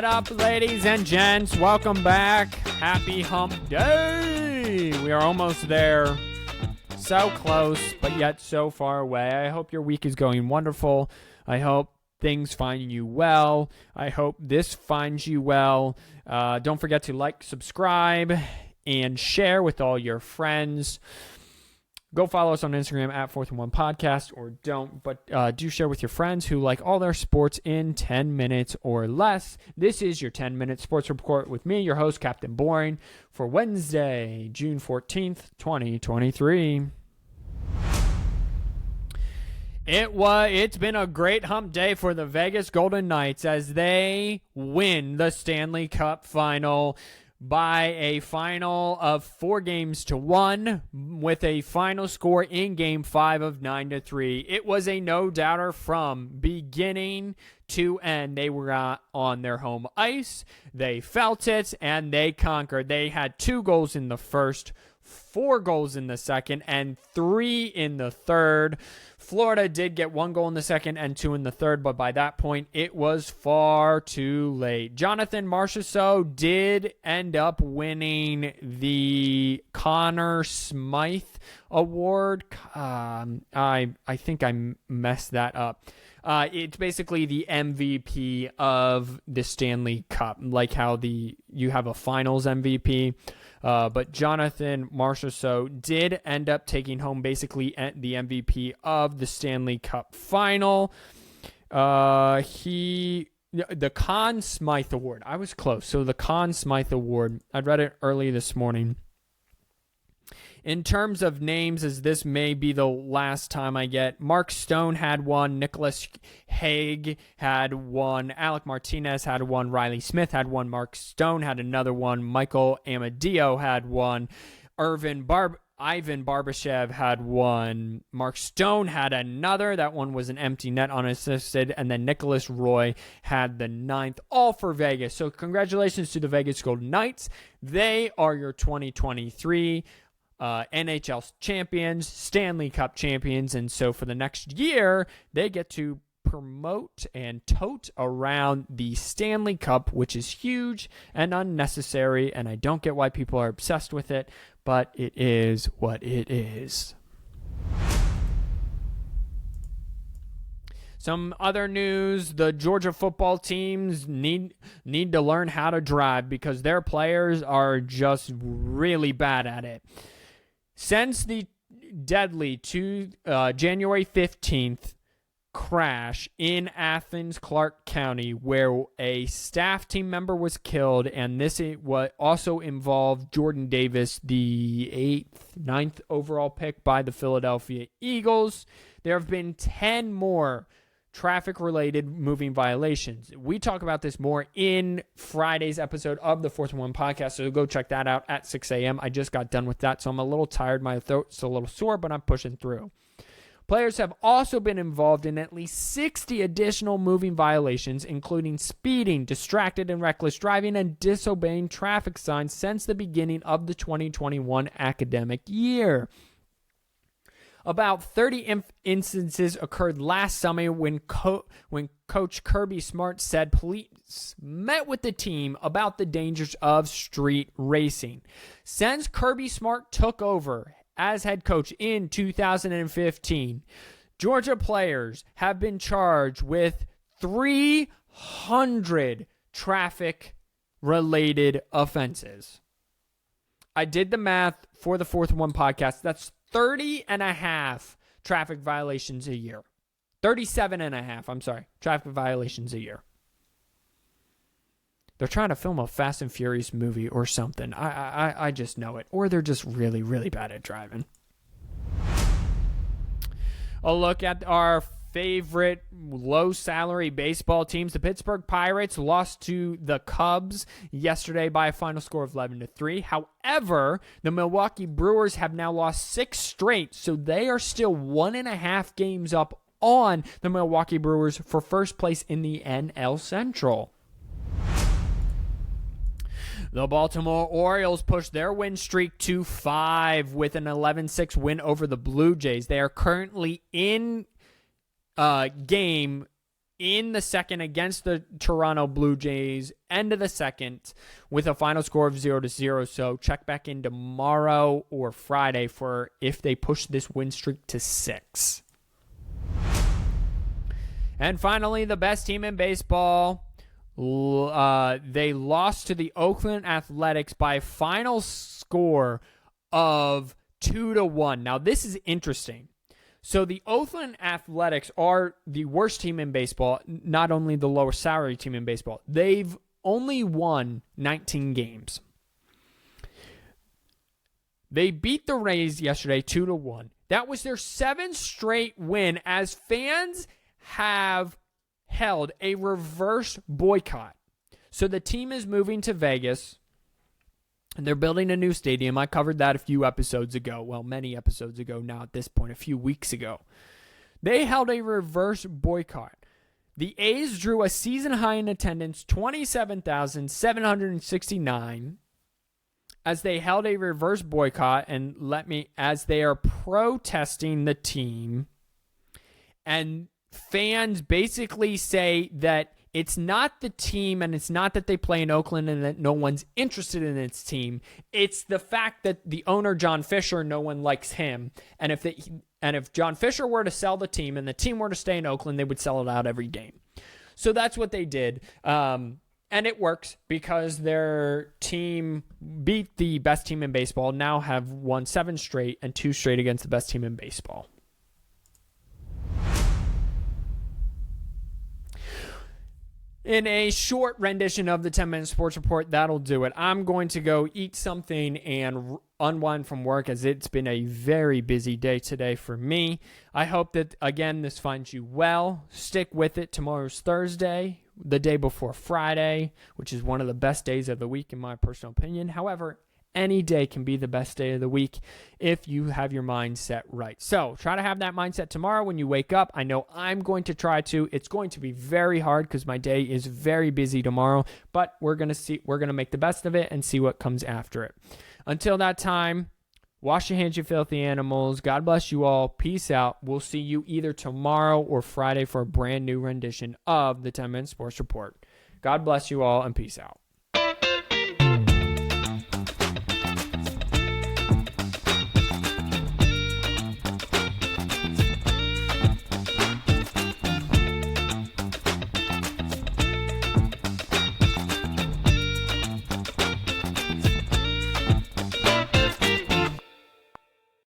What up, ladies and gents? Welcome back. Happy hump day. We are almost there. So close, but yet so far away. I hope your week is going wonderful. I hope things find you well. I hope this finds you well. Don't forget to like, subscribe, and share with all your friends. Go follow us on Instagram at 4th and 1 Podcast, or don't, but do share with your friends who like all their sports in 10 minutes or less. This is your 10-minute sports report with me, your host, Captain Boring, for Wednesday, June 14th, 2023. It's been a great hump day for the Vegas Golden Knights as they win the Stanley Cup final by a final of 4-1 with a final score in Game 5 of 9-3. It was a no-doubter from beginning to end. They were on their home ice. They felt it, and they conquered. They had 2 goals in the first, 4 goals in the second, and 3 in the third. Florida did get 1 goal in the second and 2 in the third, but by that point, it was far too late. Jonathan Marchessault did end up winning the Connor Smythe Award. I think I messed that up. It's basically the MVP of the Stanley Cup, like how you have a finals MVP. But Jonathan Marchessault did end up taking home basically the MVP of the Stanley Cup final. The Conn Smythe Award. I was close. So the Conn Smythe Award, I read it early this morning. In terms of names, as this may be the last time I get, Mark Stone had 1, Nicholas Hague had 1, Alec Martinez had 1, Riley Smith had 1, Mark Stone had another 1, Michael Amadio had 1, Ivan Barbashev had 1, Mark Stone had another. That one was an empty net unassisted, and then Nicholas Roy had the 9th, all for Vegas. So congratulations to the Vegas Golden Knights. They are your 2023 NHL champions, Stanley Cup champions, and so for the next year, they get to promote and tote around the Stanley Cup, which is huge and unnecessary, and I don't get why people are obsessed with it, but it is what it is. Some other news, the Georgia football teams need to learn how to drive because their players are just really bad at it. Since the deadly January 15th crash in Athens, Clark County, where a staff team member was killed, and this also involved Jordan Davis, the 9th overall pick by the Philadelphia Eagles, there have been 10 more traffic-related moving violations. We talk about this more in Friday's episode of the 4th and 1 Podcast, so go check that out at 6 a.m. I just got done with that, so I'm a little tired. My throat's a little sore, but I'm pushing through. Players have also been involved in at least 60 additional moving violations, including speeding, distracted and reckless driving, and disobeying traffic signs since the beginning of the 2021 academic year. About 30 instances occurred last summer when Coach Kirby Smart said police met with the team about the dangers of street racing. Since Kirby Smart took over as head coach in 2015, Georgia players have been charged with 300 traffic-related offenses. I did the math for the 4th and 1 Podcast. That's 30 and a half traffic violations a year. 37 and a half, traffic violations a year. They're trying to film a Fast and Furious movie or something. I just know it. Or they're just really, really bad at driving. A look at our favorite low-salary baseball teams. The Pittsburgh Pirates lost to the Cubs yesterday by a final score of 11-3. However, the Milwaukee Brewers have now lost 6 straight, so they are still 1.5 games up on the Milwaukee Brewers for first place in the NL Central. The Baltimore Orioles pushed their win streak to 5 with an 11-6 win over the Blue Jays. They are currently in game in the second against the Toronto Blue Jays, end of the second, with a final score of 0-0. So check back in tomorrow or Friday for if they push this win streak to 6. And finally, the best team in baseball. They lost to the Oakland Athletics by a final score of 2-1. Now, this is interesting. So the Oakland Athletics are the worst team in baseball, not only the lowest salary team in baseball. They've only won 19 games. They beat the Rays yesterday 2-1. That was their 7th straight win, as fans have held a reverse boycott. So the team is moving to Vegas, and they're building a new stadium. I covered that a few episodes ago. Well, many episodes ago now at this point, a few weeks ago. They held a reverse boycott. The A's drew a season high in attendance, 27,769, as they held a reverse boycott, and as they are protesting the team. And fans basically say that it's not the team, and it's not that they play in Oakland and that no one's interested in its team. It's the fact that the owner, John Fisher, no one likes him. And if John Fisher were to sell the team and the team were to stay in Oakland, they would sell it out every game. So that's what they did. And it works because their team beat the best team in baseball, now have won 7 straight and 2 straight against the best team in baseball. In a short rendition of the 10-minute sports report, that'll do it. I'm going to go eat something and unwind from work, as it's been a very busy day today for me. I hope that, again, this finds you well. Stick with it. Tomorrow's Thursday, the day before Friday, which is one of the best days of the week in my personal opinion. However, any day can be the best day of the week if you have your mindset right. So try to have that mindset tomorrow when you wake up. I know I'm going to try to. It's going to be very hard because my day is very busy tomorrow, but we're going to make the best of it and see what comes after it. Until that time, wash your hands, you filthy animals. God bless you all. Peace out. We'll see you either tomorrow or Friday for a brand new rendition of the 10-Minute Sports Report. God bless you all, and peace out.